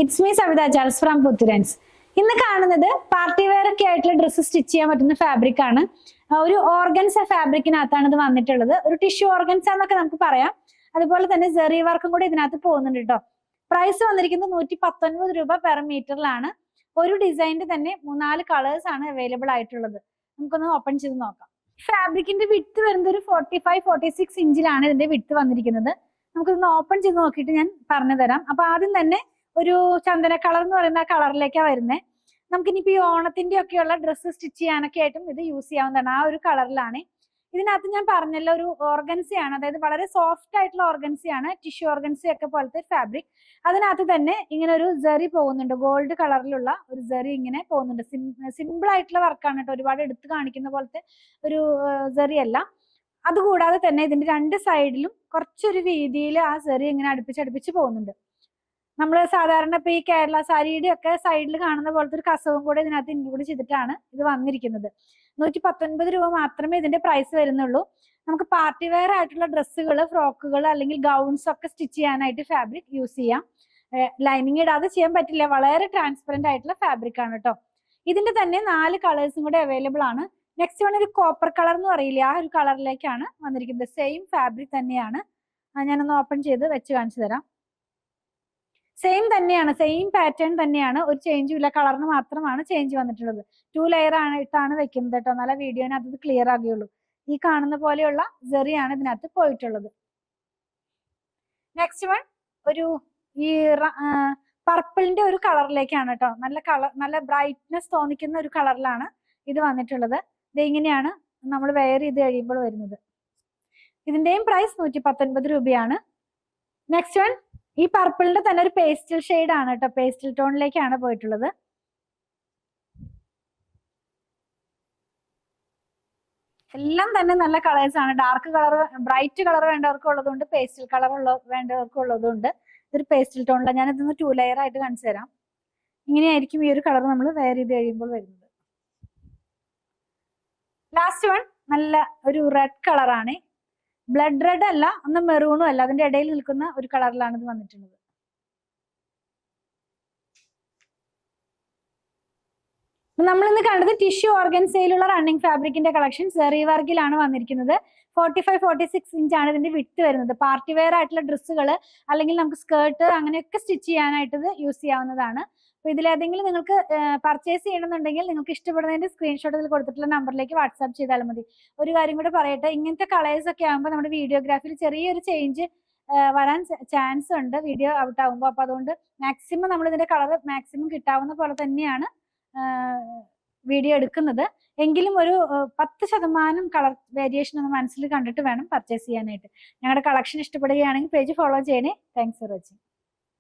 It's me Savitha Charles from പുത്തുരൻസ്. ഇന്ന് കാണുന്നത് പാർട്ടി വെയർ ഒക്കെ ആയിട്ടുള്ള ഡ്രസ്സ് സ്റ്റിച്ച് ചെയ്യാൻ പറ്റുന്ന ഫാബ്രിക് ആണ്. ഒരു ഓർഗൻസ ഫാബ്രിക്കിനകത്താണ് ഇത് വന്നിട്ടുള്ളത്. ഒരു ടിഷ്യൂ ഓർഗൻസ എന്നൊക്കെ നമുക്ക് പറയാം. അതുപോലെ തന്നെ ജെറി വർക്കും കൂടി ഇതിനകത്ത് പോകുന്നുണ്ട് കേട്ടോ. പ്രൈസ് വന്നിരിക്കുന്നത് 119 രൂപ പെർ മീറ്ററിലാണ്. ഒരു ഡിസൈനിന്റെ തന്നെ 3-4 കളേഴ്സ് ആണ് അവൈലബിൾ ആയിട്ടുള്ളത്. നമുക്കൊന്ന് ഓപ്പൺ ചെയ്ത് നോക്കാം. ഫാബ്രിക്കിന്റെ വിഡ്ത്ത് വരുന്നത് ഒരു 45-46 ഇഞ്ചിലാണ് ഇതിന്റെ വിഡ്ത്ത് വന്നിരിക്കുന്നത്. നമുക്കിതൊന്ന് ഓപ്പൺ ചെയ്ത് നോക്കിയിട്ട് ഞാൻ പറഞ്ഞു തരാം. അപ്പൊ ആദ്യം തന്നെ ഒരു ചന്ദന കളർ എന്ന് പറയുന്ന ആ കളറിലേക്കാണ് വരുന്നത്. നമുക്കിനിയിപ്പോ ഈ ഓണത്തിന്റെ ഒക്കെയുള്ള ഡ്രസ്സ് സ്റ്റിച്ച് ചെയ്യാനൊക്കെ ആയിട്ടും ഇത് യൂസ് ചെയ്യാവുന്നതാണ്. ആ ഒരു കളറിലാണ്. ഇതിനകത്ത് ഞാൻ പറഞ്ഞല്ലോ ഒരു ഓർഗൻസിയാണ്, അതായത് വളരെ സോഫ്റ്റ് ആയിട്ടുള്ള ഓർഗൻസിയാണ്, ടിഷ്യൂ ഓർഗൻസി ഒക്കെ പോലത്തെ ഫാബ്രിക്. അതിനകത്ത് തന്നെ ഇങ്ങനെ ഒരു ജെറി പോകുന്നുണ്ട്, ഗോൾഡ് കളറിലുള്ള ഒരു ജെറി ഇങ്ങനെ പോകുന്നുണ്ട്. സിമ്പിൾ ആയിട്ടുള്ള വർക്കാണ് കേട്ടോ, ഒരുപാട് എടുത്ത് കാണിക്കുന്ന പോലത്തെ ഒരു ജെറി അല്ല. അതുകൂടാതെ തന്നെ ഇതിന്റെ രണ്ട് സൈഡിലും കുറച്ചൊരു വീതിയിൽ ആ ജെറി ഇങ്ങനെ അടുപ്പിച്ച് പോകുന്നുണ്ട്. നമ്മൾ സാധാരണ ഇപ്പൊ ഈ കേരള സാരിയുടെ ഒക്കെ സൈഡിൽ കാണുന്ന പോലത്തെ ഒരു കസവും കൂടെ ഇതിനകത്ത് ഇൻക്ലൂഡ് ചെയ്തിട്ടാണ് ഇത് വന്നിരിക്കുന്നത്. 119 രൂപ മാത്രമേ ഇതിന്റെ പ്രൈസ് വരുന്നുള്ളൂ. നമുക്ക് പാർട്ടി വെയർ ആയിട്ടുള്ള ഡ്രസ്സുകൾ, ഫ്രോക്കുകൾ അല്ലെങ്കിൽ ഗൗൺസ് ഒക്കെ സ്റ്റിച്ച് ചെയ്യാനായിട്ട് ഫാബ്രിക് യൂസ് ചെയ്യാം. ലൈനിങ് ഇടാതെ ചെയ്യാൻ പറ്റില്ല, വളരെ ട്രാൻസ്പെറന്റ് ആയിട്ടുള്ള ഫാബ്രിക് ആണ് കേട്ടോ. ഇതിന്റെ തന്നെ 4 കളേഴ്സും കൂടെ അവൈലബിൾ ആണ്. നെക്സ്റ്റ് വൺ ഒരു കോപ്പർ കളർ എന്ന് പറയില്ല, ആ ഒരു കളറിലേക്കാണ് വന്നിരിക്കുന്നത്. സെയിം ഫാബ്രിക് തന്നെയാണ്. ഞാനൊന്ന് ഓപ്പൺ ചെയ്ത് വെച്ച് കാണിച്ചു തരാം. സെയിം തന്നെയാണ്, സെയിം പാറ്റേൺ തന്നെയാണ്, ഒരു ചേഞ്ചും ഇല്ല. കളറിന് മാത്രമാണ് ചേഞ്ച് വന്നിട്ടുള്ളത്. 2 ലെയർ ആയിട്ടാണ് വെക്കുന്നത് കേട്ടോ, നല്ല വീഡിയോനകത്ത് ഇത് ക്ലിയർ ആകുകയുള്ളൂ. ഈ കാണുന്ന പോലെയുള്ള ജെറിയാണ് ഇതിനകത്ത് പോയിട്ടുള്ളത്. നെക്സ്റ്റ് വൺ ഒരു ഈ പർപ്പിളിന്റെ ഒരു കളറിലേക്കാണ് കേട്ടോ. നല്ല ബ്രൈറ്റ്നെസ് തോന്നിക്കുന്ന ഒരു കളറിലാണ് ഇത് വന്നിട്ടുള്ളത്. ഇത് ഇങ്ങനെയാണ് നമ്മൾ വെയർ ചെയ്ത് കഴിയുമ്പോൾ വരുന്നത്. ഇതിന്റെയും പ്രൈസ് 119 രൂപയാണ്. നെക്സ്റ്റ് വൺ ഈ പർപ്പിളിന്റെ തന്നെ ഒരു പേസ്റ്റൽ ഷെയ്ഡ് ആണ് കേട്ടോ, പേസ്റ്റൽ ടോണിലേക്കാണ് പോയിട്ടുള്ളത്. എല്ലാം തന്നെ നല്ല കളേഴ്സ് ആണ്. ഡാർക്ക് കളർ, ബ്രൈറ്റ് കളർ വേണ്ടവർക്കും ഉള്ളതുകൊണ്ട്, പേസ്റ്റൽ കളർ വേണ്ടവർക്കും ഉള്ളതുകൊണ്ട്. ഇതൊരു പേസ്റ്റൽ ടോണിലാണ്. ഞാൻ ഇതൊന്ന് 2 ലെയർ ആയിട്ട് കാണിച്ചു തരാം. ഇങ്ങനെയായിരിക്കും ഈ ഒരു കളർ നമ്മൾ വെയർ ചെയ്ത് കഴിയുമ്പോൾ വരുന്നത്. ലാസ്റ്റ് വൺ നല്ല ഒരു റെഡ് കളറാണ്. ബ്ലഡ് റെഡ് അല്ല, ഒന്ന് മെറൂണും അല്ല, അതിന്റെ ഇടയിൽ നിൽക്കുന്ന ഒരു കളറിലാണ് ഇത് വന്നിട്ടുള്ളത്. നമ്മൾ ഇന്ന് കണ്ടത് ടിഷ്യൂ ഓർഗൻസയിലുള്ള റണ്ണിങ് ഫാബ്രിക്കിന്റെ കളക്ഷൻ ജെറി വർക്കിലാണ് വന്നിരിക്കുന്നത്. 45-46 ഇഞ്ചാണ് ഇതിന്റെ വിഡ്ത്ത് വരുന്നത്. പാർട്ടി വെയർ ആയിട്ടുള്ള ഡ്രസ്സുകൾ അല്ലെങ്കിൽ നമുക്ക് സ്കേർട്ട് അങ്ങനെയൊക്കെ സ്റ്റിച്ച് ചെയ്യാനായിട്ട് ഇത് യൂസ് ചെയ്യാവുന്നതാണ്. അപ്പൊ ഇതിലേതെങ്കിലും നിങ്ങൾക്ക് പർച്ചേസ് ചെയ്യണമെന്നുണ്ടെങ്കിൽ നിങ്ങൾക്ക് ഇഷ്ടപ്പെടുന്നതിന്റെ സ്ക്രീൻഷോട്ട് ഇതിൽ കൊടുത്തിട്ടുള്ള നമ്പറിലേക്ക് വാട്സാപ്പ് ചെയ്താൽ മതി. ഒരു കാര്യം കൂടെ പറയട്ടെ, ഇങ്ങനത്തെ കളേഴ്സ് ഒക്കെ ആകുമ്പോൾ നമ്മുടെ വീഡിയോഗ്രാഫിയിൽ ചെറിയൊരു ചേഞ്ച് വരാൻ ചാൻസ് ഉണ്ട് വീഡിയോ ഔട്ട് ആകുമ്പോൾ. അപ്പൊ അതുകൊണ്ട് മാക്സിമം നമ്മൾ ഇതിന്റെ കളർ മാക്സിമം കിട്ടാവുന്ന പോലെ തന്നെയാണ് വീഡിയോ എടുക്കുന്നത്. എങ്കിലും ഒരു 10% കളർ വേരിയേഷൻ ഒന്ന് മനസ്സിൽ കണ്ടിട്ട് വേണം പർച്ചേസ് ചെയ്യാനായിട്ട്. ഞങ്ങളുടെ കളക്ഷൻ ഇഷ്ടപ്പെടുകയാണെങ്കിൽ പേജ് ഫോളോ ചെയ്യണേ. Thanks for watching.